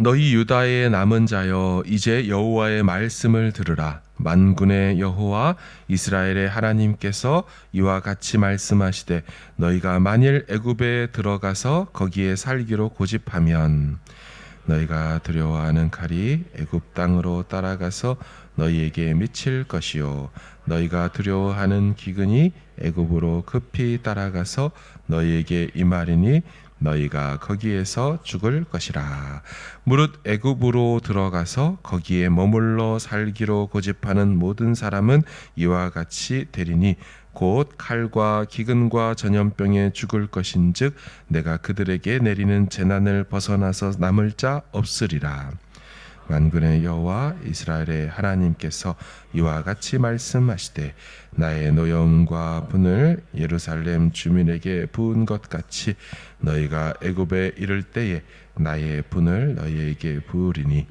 너희 유다의 남은 자여 이제 여호와의 말씀을 들으라. 만군의 여호와 이스라엘의 하나님께서 이와 같이 말씀하시되 너희가 만일 애굽에 들어가서 거기에 살기로 고집하면 너희가 두려워하는 칼이 애굽 땅으로 따라가서 너희에게 미칠 것이요 너희가 두려워하는 기근이 애굽으로 급히 따라가서 너희에게 임하리니 너희가 거기에서 죽을 것이라. 무릇 애굽으로 들어가서 거기에 머물러 살기로 고집하는 모든 사람은 이와 같이 되리니 곧 칼과 기근과 전염병에 죽을 것인즉 내가 그들에게 내리는 재난을 벗어나서 남을 자 없으리라. 만군의 여호와 이스라엘의 하나님께서 이와 같이 말씀하시되 나의 노염과 분을 예루살렘 주민에게 부은 것 같이 너희가 애굽에 이를 때에 나의 분을 너희에게 부으리니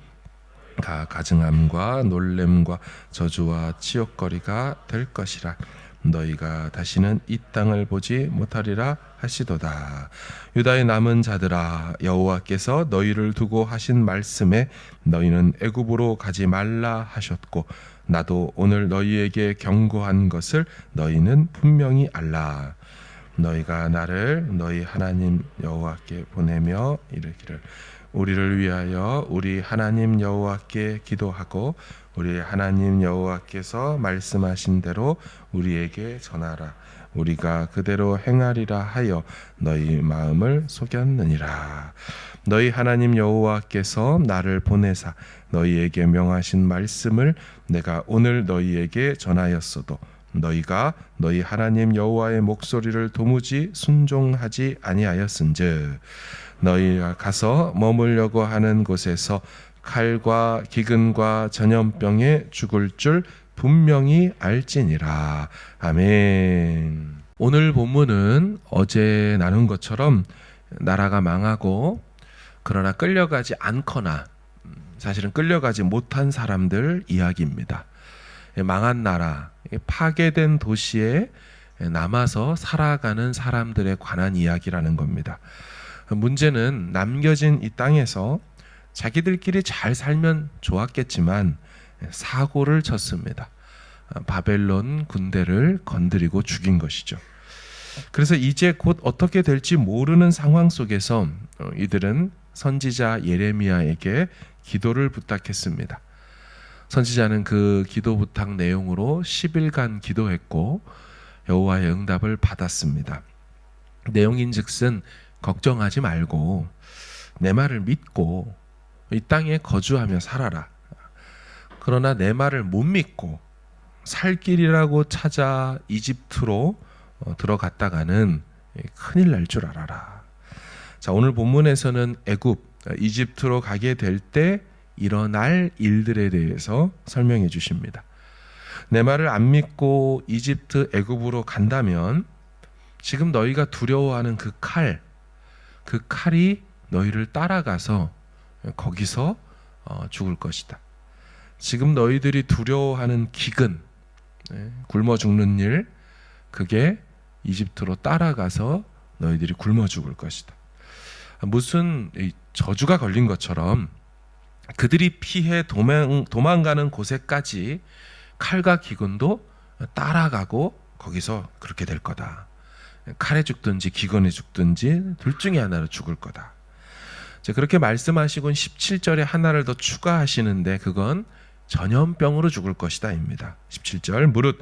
가증함과 놀램과 저주와 치욕거리가 될 것이라. 너희가 다시는 이 땅을 보지 못하리라 하시도다. 유다의 남은 자들아, 여호와께서 너희를 두고 하신 말씀에 너희는 애굽으로 가지 말라 하셨고 나도 오늘 너희에게 경고한 것을 너희는 분명히 알라. 너희가 나를 너희 하나님 여호와께 보내며 이르기를 우리를 위하여 우리 하나님 여호와께 기도하고 우리 하나님 여호와께서 말씀하신 대로 우리에게 전하라. 우리가 그대로 행하리라 하여 너희 마음을 속였느니라. 너희 하나님 여호와께서 나를 보내사 너희에게 명하신 말씀을 내가 오늘 너희에게 전하였어도 너희가 너희 하나님 여호와의 목소리를 도무지 순종하지 아니하였은즉 너희가 가서 머물려고 하는 곳에서 칼과 기근과 전염병에 죽을 줄 분명히 알지니라. 아멘. 오늘 본문은 어제 나눈 것처럼 나라가 망하고 그러나 끌려가지 않거나 사실은 끌려가지 못한 사람들 이야기입니다. 망한 나라, 파괴된 도시에 남아서 살아가는 사람들에 관한 이야기라는 겁니다. 문제는 남겨진 이 땅에서 자기들끼리 잘 살면 좋았겠지만 사고를 쳤습니다. 바벨론 군대를 건드리고 죽인 것이죠. 그래서 이제 곧 어떻게 될지 모르는 상황 속에서 이들은 선지자 예레미야에게 기도를 부탁했습니다. 선지자는 그 기도 부탁 내용으로 10일간 기도했고 여호와의 응답을 받았습니다. 내용인즉슨 걱정하지 말고 내 말을 믿고 이 땅에 거주하며 살아라. 그러나 내 말을 못 믿고 살 길이라고 찾아 이집트로 들어갔다가는 큰일 날 줄 알아라. 자, 오늘 본문에서는 애굽, 이집트로 가게 될 때 일어날 일들에 대해서 설명해 주십니다. 내 말을 안 믿고 이집트 애굽으로 간다면 지금 너희가 두려워하는 그 칼이 너희를 따라가서 거기서 죽을 것이다. 지금 너희들이 두려워하는 기근, 굶어 죽는 일, 그게 이집트로 따라가서 너희들이 굶어 죽을 것이다. 무슨 저주가 걸린 것처럼 그들이 피해 도망가는 곳에까지 칼과 기근도 따라가고 거기서 그렇게 될 거다. 칼에 죽든지 기근에 죽든지 둘 중에 하나로 죽을 거다. 그렇게 말씀하시곤 17절에 하나를 더 추가하시는데 그건 전염병으로 죽을 것이다 입니다. 17절 무릇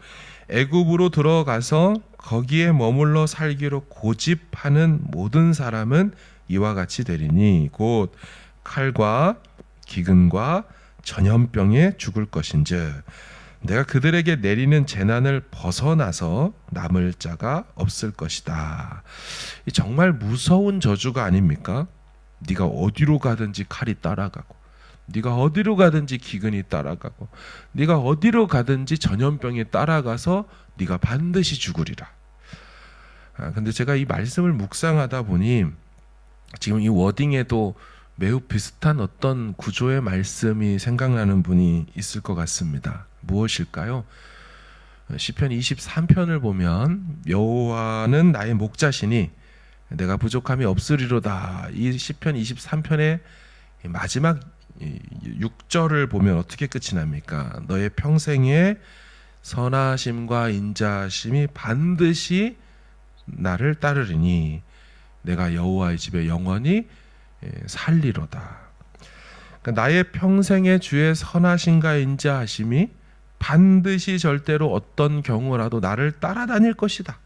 애굽으로 들어가서 거기에 머물러 살기로 고집하는 모든 사람은 이와 같이 되리니 곧 칼과 기근과 전염병에 죽을 것인즉 내가 그들에게 내리는 재난을 벗어나서 남을 자가 없을 것이다. 정말 무서운 저주가 아닙니까? 네가 어디로 가든지 칼이 따라가고 네가 어디로 가든지 기근이 따라가고 네가 어디로 가든지 전염병이 따라가서 네가 반드시 죽으리라. 근데 제가 이 말씀을 묵상하다 보니 지금 이 워딩에도 매우 비슷한 어떤 구조의 말씀이 생각나는 분이 있을 것 같습니다. 무엇일까요? 시편 23편을 보면 여호와는 나의 목자시니 내가 부족함이 없으리로다. 이 시편 23편의 마지막 6절을 보면 어떻게 끝이 납니까? 너의 평생에 선하심과 인자하심이 반드시 나를 따르리니 내가 여호와의 집에 영원히 살리로다. 그러니까 나의 평생에 주의 선하심과 인자하심이 반드시 절대로 어떤 경우라도 나를 따라다닐 것이다.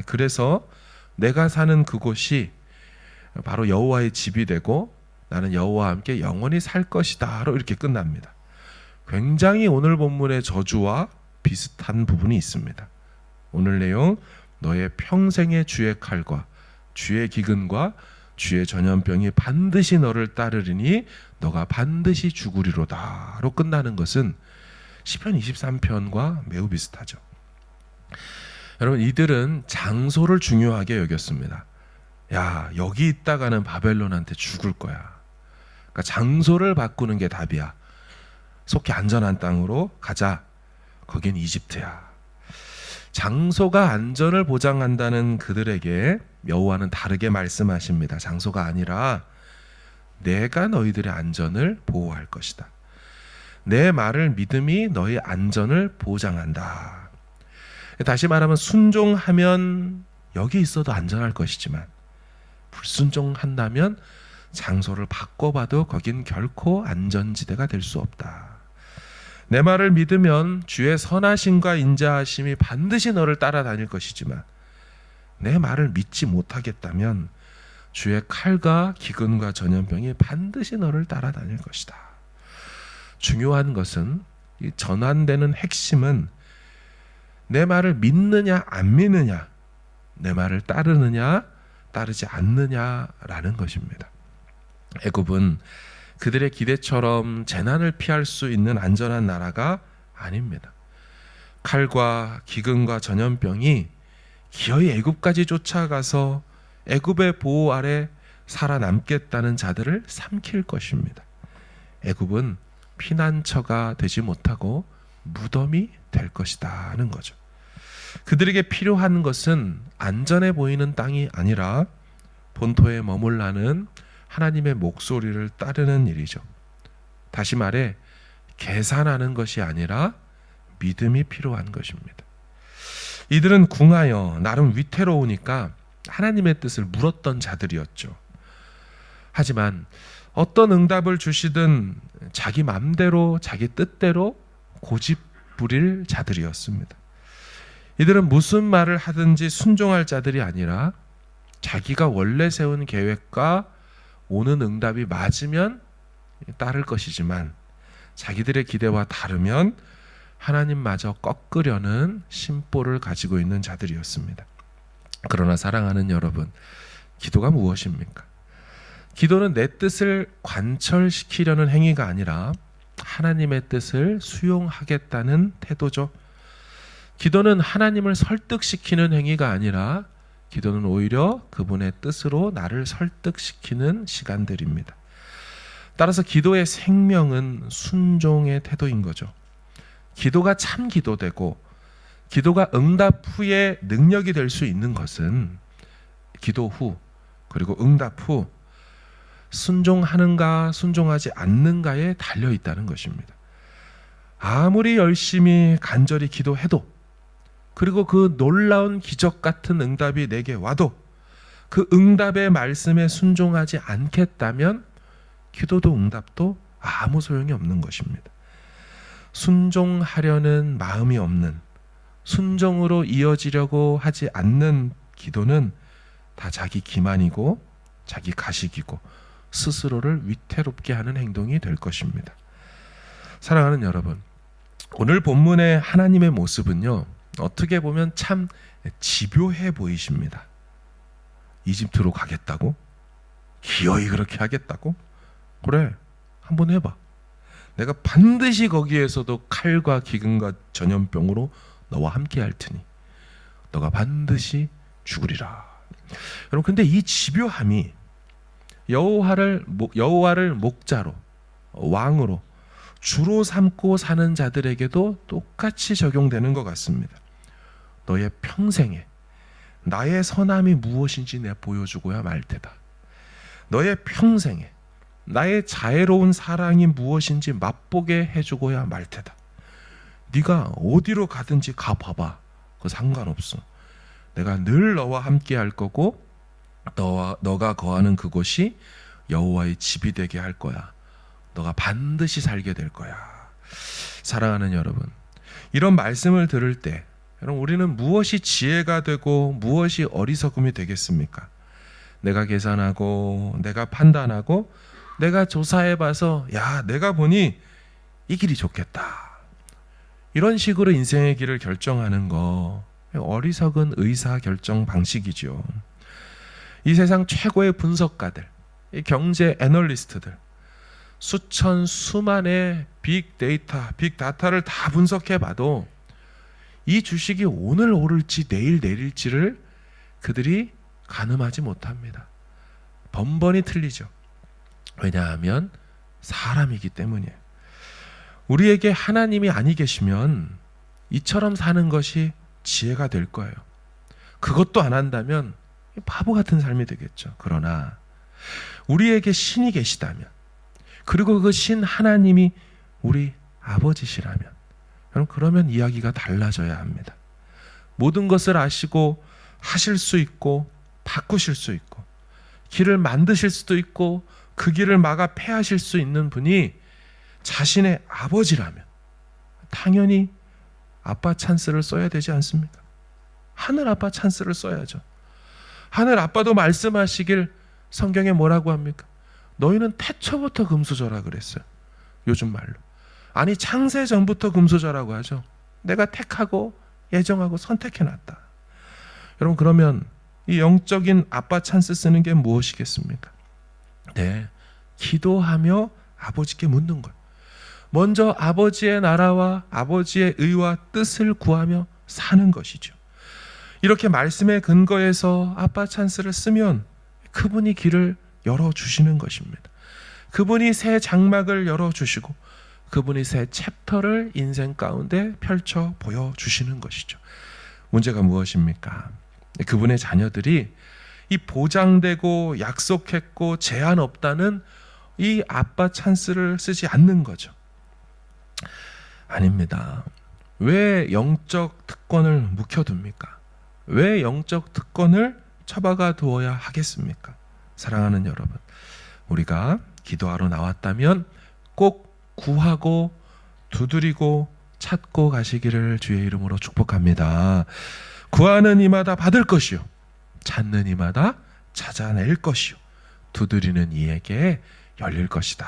그래서 내가 사는 그곳이 바로 여호와의 집이 되고 나는 여호와와 함께 영원히 살 것이다로 이렇게 끝납니다. 굉장히 오늘 본문의 저주와 비슷한 부분이 있습니다. 오늘 내용, 너의 평생의 주의 칼과 주의 기근과 주의 전염병이 반드시 너를 따르리니 너가 반드시 죽으리로다로 끝나는 것은 시편 23편과 매우 비슷하죠. 여러분, 이들은 장소를 중요하게 여겼습니다. 야, 여기 있다가는 바벨론한테 죽을 거야. 그러니까 장소를 바꾸는 게 답이야. 속히 안전한 땅으로 가자. 거긴 이집트야. 장소가 안전을 보장한다는 그들에게 여호와는 다르게 말씀하십니다. 장소가 아니라 내가 너희들의 안전을 보호할 것이다. 내 말을 믿음이 너희 안전을 보장한다. 다시 말하면 순종하면 여기 있어도 안전할 것이지만 불순종한다면 장소를 바꿔봐도 거긴 결코 안전지대가 될 수 없다. 내 말을 믿으면 주의 선하심과 인자하심이 반드시 너를 따라다닐 것이지만 내 말을 믿지 못하겠다면 주의 칼과 기근과 전염병이 반드시 너를 따라다닐 것이다. 중요한 것은, 이 전환되는 핵심은 내 말을 믿느냐 안 믿느냐, 내 말을 따르느냐 따르지 않느냐라는 것입니다. 애굽은 그들의 기대처럼 재난을 피할 수 있는 안전한 나라가 아닙니다. 칼과 기근과 전염병이 기어이 애굽까지 쫓아가서 애굽의 보호 아래 살아남겠다는 자들을 삼킬 것입니다. 애굽은 피난처가 되지 못하고 무덤이 될 것이다는 거죠. 그들에게 필요한 것은 안전해 보이는 땅이 아니라 본토에 머물라는 하나님의 목소리를 따르는 일이죠. 다시 말해 계산하는 것이 아니라 믿음이 필요한 것입니다. 이들은 궁하여 나름 위태로우니까 하나님의 뜻을 물었던 자들이었죠. 하지만 어떤 응답을 주시든 자기 맘대로 자기 뜻대로 고집 부릴 자들이었습니다. 이들은 무슨 말을 하든지 순종할 자들이 아니라 자기가 원래 세운 계획과 오는 응답이 맞으면 따를 것이지만 자기들의 기대와 다르면 하나님마저 꺾으려는 심보를 가지고 있는 자들이었습니다. 그러나 사랑하는 여러분, 기도가 무엇입니까? 기도는 내 뜻을 관철시키려는 행위가 아니라 하나님의 뜻을 수용하겠다는 태도죠. 기도는 하나님을 설득시키는 행위가 아니라 기도는 오히려 그분의 뜻으로 나를 설득시키는 시간들입니다. 따라서 기도의 생명은 순종의 태도인 거죠. 기도가 참 기도되고 기도가 응답 후에 능력이 될 수 있는 것은 기도 후 그리고 응답 후 순종하는가 순종하지 않는가에 달려 있다는 것입니다. 아무리 열심히 간절히 기도해도 그리고 그 놀라운 기적 같은 응답이 내게 와도 그 응답의 말씀에 순종하지 않겠다면 기도도 응답도 아무 소용이 없는 것입니다. 순종하려는 마음이 없는, 순종으로 이어지려고 하지 않는 기도는 다 자기 기만이고 자기 가식이고 스스로를 위태롭게 하는 행동이 될 것입니다. 사랑하는 여러분, 오늘 본문의 하나님의 모습은요, 어떻게 보면 참 집요해 보이십니다. 이집트로 가겠다고? 기어이 그렇게 하겠다고? 그래, 한번 해봐. 내가 반드시 거기에서도 칼과 기근과 전염병으로 너와 함께 할 테니 너가 반드시 죽으리라. 여러분, 근데 이 집요함이 여호와를 목자로, 왕으로 주로 삼고 사는 자들에게도 똑같이 적용되는 것 같습니다. 너의 평생에 나의 선함이 무엇인지 내가 보여주고야 말 테다. 너의 평생에 나의 자애로운 사랑이 무엇인지 맛보게 해주고야 말 테다. 네가 어디로 가든지 가봐봐. 그거 상관없어. 내가 늘 너와 함께 할 거고 너가 거하는 그곳이 여호와의 집이 되게 할 거야. 너가 반드시 살게 될 거야. 사랑하는 여러분, 이런 말씀을 들을 때 여러분, 우리는 무엇이 지혜가 되고 무엇이 어리석음이 되겠습니까? 내가 계산하고 내가 판단하고 내가 조사해봐서 야, 내가 보니 이 길이 좋겠다. 이런 식으로 인생의 길을 결정하는 거 어리석은 의사결정 방식이죠. 이 세상 최고의 분석가들, 이 경제 애널리스트들, 수천 수만의 빅데이터를 다 분석해봐도 이 주식이 오늘 오를지 내일 내릴지를 그들이 가늠하지 못합니다. 번번이 틀리죠. 왜냐하면 사람이기 때문이에요. 우리에게 하나님이 아니 계시면 이처럼 사는 것이 지혜가 될 거예요. 그것도 안 한다면 바보 같은 삶이 되겠죠. 그러나 우리에게 신이 계시다면, 그리고 그 신 하나님이 우리 아버지시라면, 여러분, 그러면 이야기가 달라져야 합니다. 모든 것을 아시고 하실 수 있고 바꾸실 수 있고 길을 만드실 수도 있고 그 길을 막아 패하실 수 있는 분이 자신의 아버지라면 당연히 아빠 찬스를 써야 되지 않습니까? 하늘 아빠 찬스를 써야죠. 하늘 아빠도 말씀하시길 성경에 뭐라고 합니까? 너희는 태초부터 금수저라 그랬어요. 요즘 말로. 아니, 창세 전부터 금수저라고 하죠. 내가 택하고 예정하고 선택해놨다. 여러분, 그러면 이 영적인 아빠 찬스 쓰는 게 무엇이겠습니까? 네, 기도하며 아버지께 묻는 것. 먼저 아버지의 나라와 아버지의 의와 뜻을 구하며 사는 것이죠. 이렇게 말씀의 근거에서 아빠 찬스를 쓰면 그분이 길을 열어주시는 것입니다. 그분이 새 장막을 열어주시고 그분이 새 챕터를 인생 가운데 펼쳐 보여주시는 것이죠. 문제가 무엇입니까? 그분의 자녀들이 이 보장되고 약속했고 제한 없다는 이 아빠 찬스를 쓰지 않는 거죠. 아닙니다. 왜 영적 특권을 묵혀둡니까? 왜 영적 특권을 처박아 두어야 하겠습니까? 사랑하는 여러분, 우리가 기도하러 나왔다면 꼭 구하고 두드리고 찾고 가시기를 주의 이름으로 축복합니다. 구하는 이마다 받을 것이요, 찾는 이마다 찾아낼 것이요, 두드리는 이에게 열릴 것이다.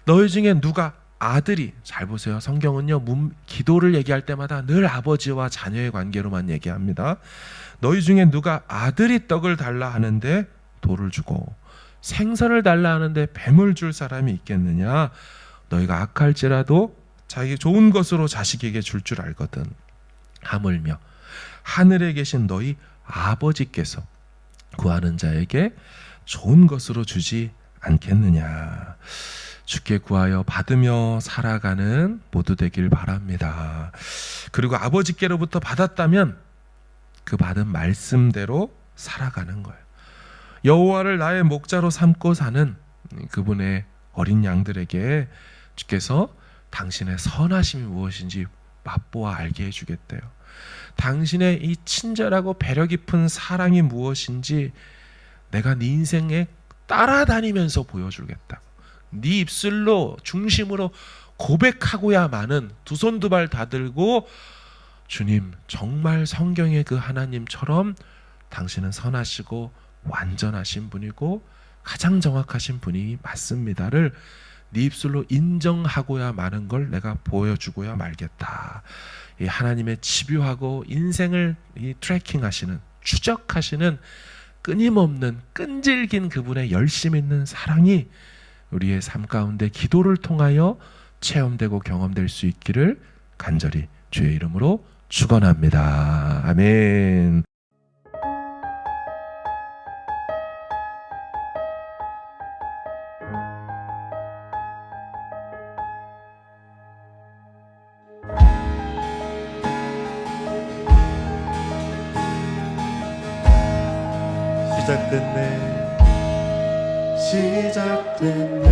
너희 중에 누가 아들이, 잘 보세요, 성경은요 기도를 얘기할 때마다 늘 아버지와 자녀의 관계로만 얘기합니다. 너희 중에 누가 아들이 떡을 달라 하는데 돌을 주고 생선을 달라 하는데 뱀을 줄 사람이 있겠느냐? 너희가 악할지라도 자기 좋은 것으로 자식에게 줄 알거든. 하물며 하늘에 계신 너희 아버지께서 구하는 자에게 좋은 것으로 주지 않겠느냐? 주께 구하여 받으며 살아가는 모두 되길 바랍니다. 그리고 아버지께로부터 받았다면 그 받은 말씀대로 살아가는 거예요. 여호와를 나의 목자로 삼고 사는 그분의 어린 양들에게 주께서 당신의 선하심이 무엇인지 맛보아 알게 해주겠대요. 당신의 이 친절하고 배려 깊은 사랑이 무엇인지 내가 네 인생에 따라다니면서 보여주겠다. 네 입술로 중심으로 고백하고야만은 두 손 두 발 다 들고 주님, 정말 성경의 그 하나님처럼 당신은 선하시고 완전하신 분이고 가장 정확하신 분이 맞습니다를 네 입술로 인정하고야 마는 걸 내가 보여주고야 말겠다. 이 하나님의 집요하고 인생을 이 트래킹하시는, 추적하시는 끊임없는 끈질긴 그분의 열심 있는 사랑이 우리의 삶 가운데 기도를 통하여 체험되고 경험될 수 있기를 간절히 주의 이름으로 축원합니다. 아멘. 시작됐네, 시작됐네.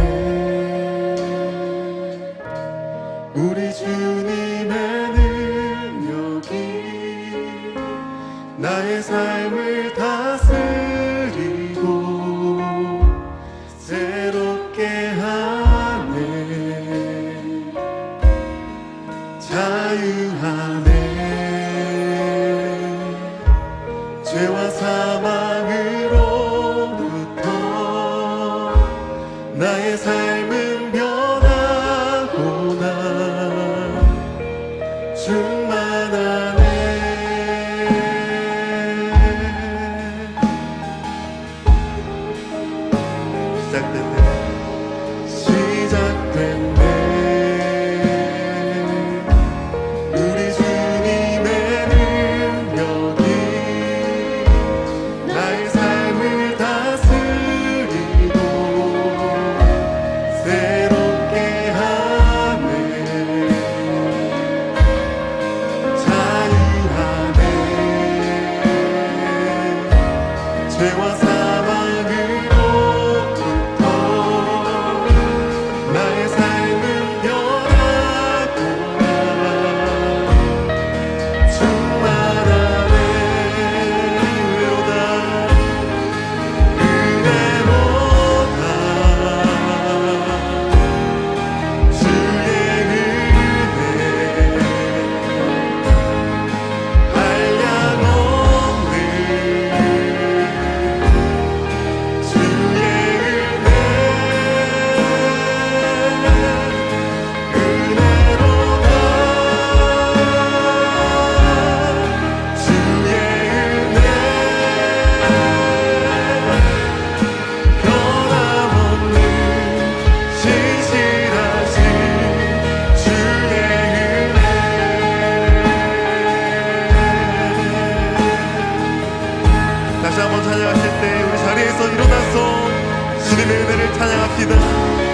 우리 주님의 능력이 나의 삶을 다스리고 새롭게 하네. 자유하네. 죄와 사망으로부터 나의 삶은 변하고 나 충만하네. 시작됐네. 우리 주님의 능력이 나의 삶을 다스리고 새롭게 하네. 자유하네. 죄와 사망으로부터 나의 삶은 변하고 나 충만하네. 은혜로다 주의 은혜 한량없는 주의 은혜로다 주의 은혜 변함없는 신실하신 주의 은혜. 다시 한번 찬양하실 때 우리 자리에서 일어나서 주님의 은혜를 찬양합시다.